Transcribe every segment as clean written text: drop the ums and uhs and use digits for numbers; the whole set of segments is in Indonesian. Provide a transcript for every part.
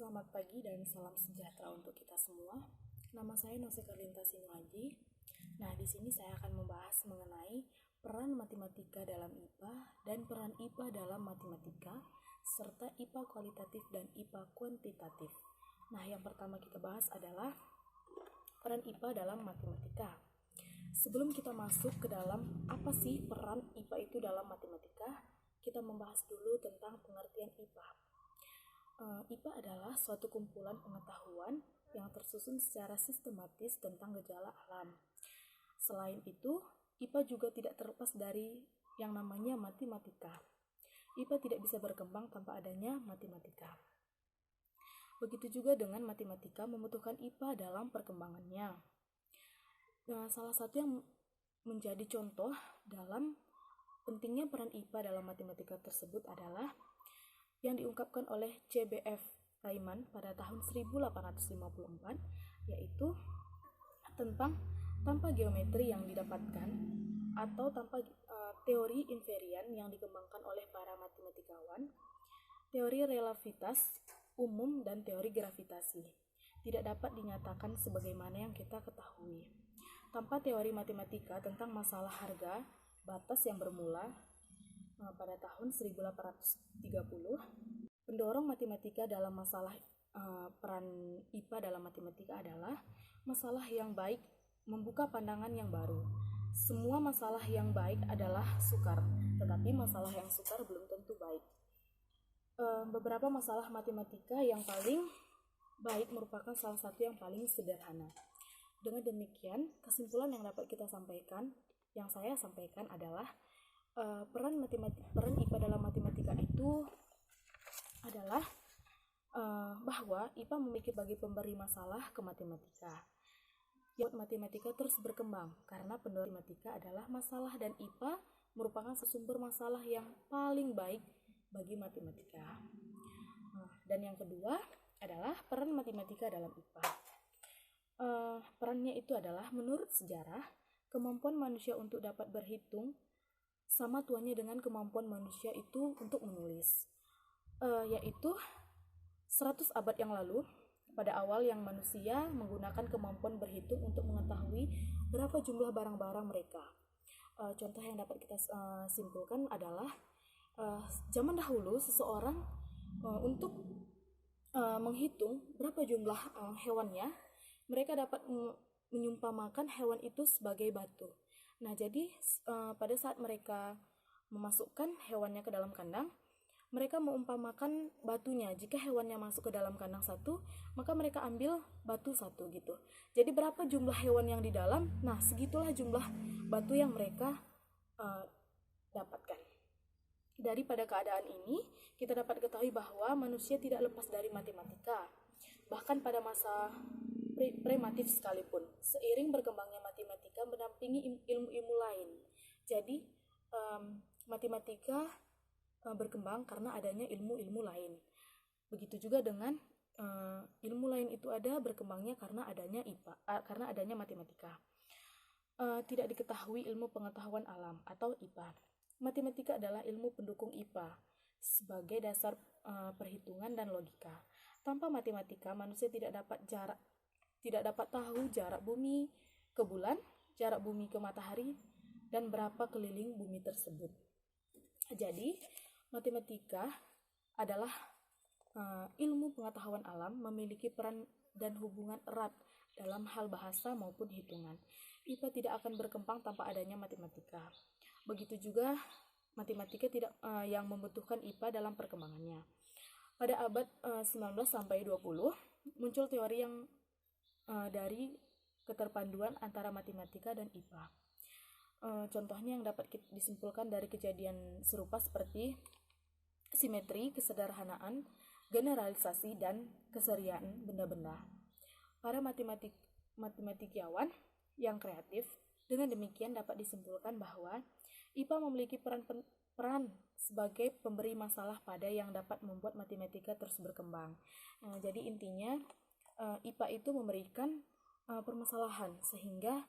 Selamat pagi dan salam sejahtera untuk kita semua. Nama saya Nose Karlinta Sinuaji. Nah, di sini saya akan membahas mengenai peran matematika dalam IPA dan peran IPA dalam matematika, serta IPA kualitatif dan IPA kuantitatif. Nah, yang pertama kita bahas adalah peran IPA dalam matematika. Sebelum kita masuk ke dalam apa sih peran IPA itu dalam matematika, kita membahas dulu tentang pengertian IPA. IPA adalah suatu kumpulan pengetahuan yang tersusun secara sistematis tentang gejala alam. Selain itu, IPA juga tidak terlepas dari yang namanya matematika. IPA tidak bisa berkembang tanpa adanya matematika. Begitu juga dengan matematika membutuhkan IPA dalam perkembangannya. Nah, salah satu yang menjadi contoh dalam pentingnya peran IPA dalam matematika tersebut adalah yang diungkapkan oleh C.B.F. Riemann pada tahun 1854, yaitu tentang tanpa geometri yang didapatkan atau tanpa teori invarian yang dikembangkan oleh para matematikawan, teori relativitas umum dan teori gravitasi tidak dapat dinyatakan sebagaimana yang kita ketahui. Tanpa teori matematika tentang masalah harga batas yang bermula pada tahun 1830, pendorong matematika dalam masalah peran IPA dalam matematika adalah masalah yang baik membuka pandangan yang baru. Semua masalah yang baik adalah sukar, tetapi masalah yang sukar belum tentu baik. Beberapa masalah matematika yang paling baik merupakan salah satu yang paling sederhana. Dengan demikian, kesimpulan yang dapat kita sampaikan, yang saya sampaikan adalah peran IPA dalam matematika itu adalah bahwa IPA memiliki bagi pemberi masalah ke matematika. Yang matematika terus berkembang karena pendorong matematika adalah masalah, dan IPA merupakan sumber masalah yang paling baik bagi matematika. Dan yang kedua adalah peran matematika dalam IPA. Perannya itu adalah menurut sejarah, kemampuan manusia untuk dapat berhitung sama tuanya dengan kemampuan manusia itu untuk menulis, yaitu 100 abad yang lalu, pada awal yang manusia menggunakan kemampuan berhitung untuk mengetahui berapa jumlah barang-barang mereka. Contoh yang dapat kita simpulkan adalah zaman dahulu seseorang untuk menghitung berapa jumlah hewannya, mereka dapat menyumpamakan hewan itu sebagai batu. Nah, jadi pada saat mereka memasukkan hewannya ke dalam kandang, mereka mengumpamakan batunya. Jika hewannya masuk ke dalam kandang satu, maka mereka ambil batu satu gitu. Jadi berapa jumlah hewan yang di dalam? Nah, segitulah jumlah batu yang mereka dapatkan. Daripada keadaan ini, kita dapat ketahui bahwa manusia tidak lepas dari matematika. Bahkan pada masa primitif sekalipun, seiring berkembangnya matematika mendampingi ilmu-ilmu lain. Jadi matematika berkembang karena adanya ilmu-ilmu lain. Begitu juga dengan ilmu lain itu ada berkembangnya karena adanya IPA, karena adanya matematika. Tidak diketahui ilmu pengetahuan alam atau IPA. Matematika adalah ilmu pendukung IPA sebagai dasar perhitungan dan logika. Tanpa matematika, manusia tidak dapat tahu jarak bumi ke bulan, jarak bumi ke matahari, dan berapa keliling bumi tersebut. Jadi, matematika adalah ilmu pengetahuan alam, memiliki peran dan hubungan erat dalam hal bahasa maupun hitungan. IPA tidak akan berkembang tanpa adanya matematika. Begitu juga matematika tidak yang membutuhkan IPA dalam perkembangannya. Pada abad 19 sampai 20 muncul teori yang dari keterpaduan antara matematika dan IPA. Contohnya yang dapat disimpulkan dari kejadian serupa seperti simetri, kesederhanaan, generalisasi, dan keseriaan benda-benda. Para matematikawan yang kreatif, dengan demikian dapat disimpulkan bahwa IPA memiliki peran sebagai pemberi masalah pada yang dapat membuat matematika terus berkembang. Jadi intinya IPA itu memberikan permasalahan sehingga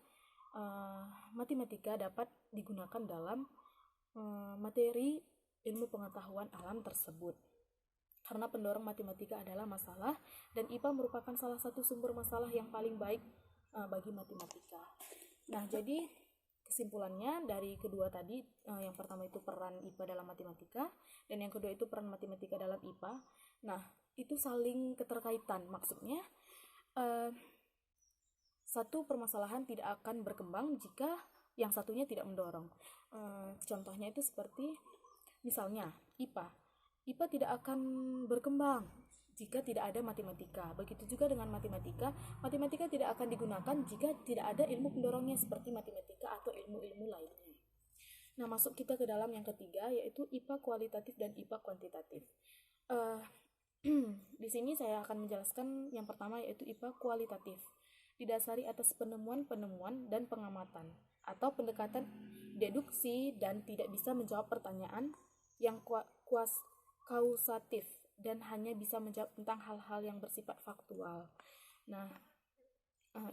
matematika dapat digunakan dalam materi ilmu pengetahuan alam tersebut. karena pendorong matematika adalah masalah, dan IPA merupakan salah satu sumber masalah yang paling baik bagi matematika. Nah, jadi kesimpulannya dari kedua tadi, yang pertama itu peran IPA dalam matematika, dan yang kedua itu peran matematika dalam IPA. Nah, itu saling keterkaitan. Maksudnya, satu permasalahan tidak akan berkembang jika yang satunya tidak mendorong. Contohnya itu seperti, misalnya IPA. IPA tidak akan berkembang jika tidak ada matematika. Begitu juga dengan matematika. Matematika tidak akan digunakan jika tidak ada ilmu pendorongnya seperti matematika atau ilmu-ilmu lainnya. Nah, masuk kita ke dalam yang ketiga, yaitu IPA kualitatif dan IPA kuantitatif. Di sini saya akan menjelaskan yang pertama, yaitu IPA kualitatif. Didasari atas penemuan-penemuan dan pengamatan atau pendekatan deduksi dan tidak bisa menjawab pertanyaan yang kausatif dan hanya bisa menjawab tentang hal-hal yang bersifat faktual. Nah,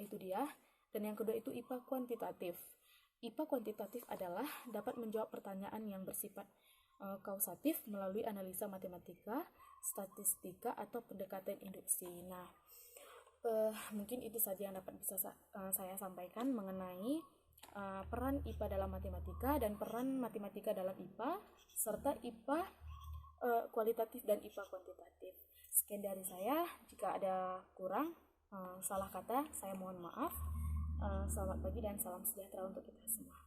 itu dia. Dan yang kedua itu IPA kuantitatif. IPA kuantitatif adalah dapat menjawab pertanyaan yang bersifat kausatif melalui analisa matematika, statistika, atau pendekatan induksi. Nah, mungkin itu saja yang dapat bisa saya sampaikan mengenai peran IPA dalam matematika dan peran matematika dalam IPA, serta IPA kualitatif dan IPA kuantitatif. Sekian dari saya. Jika ada kurang, salah kata, saya mohon maaf. Selamat pagi dan salam sejahtera untuk kita semua.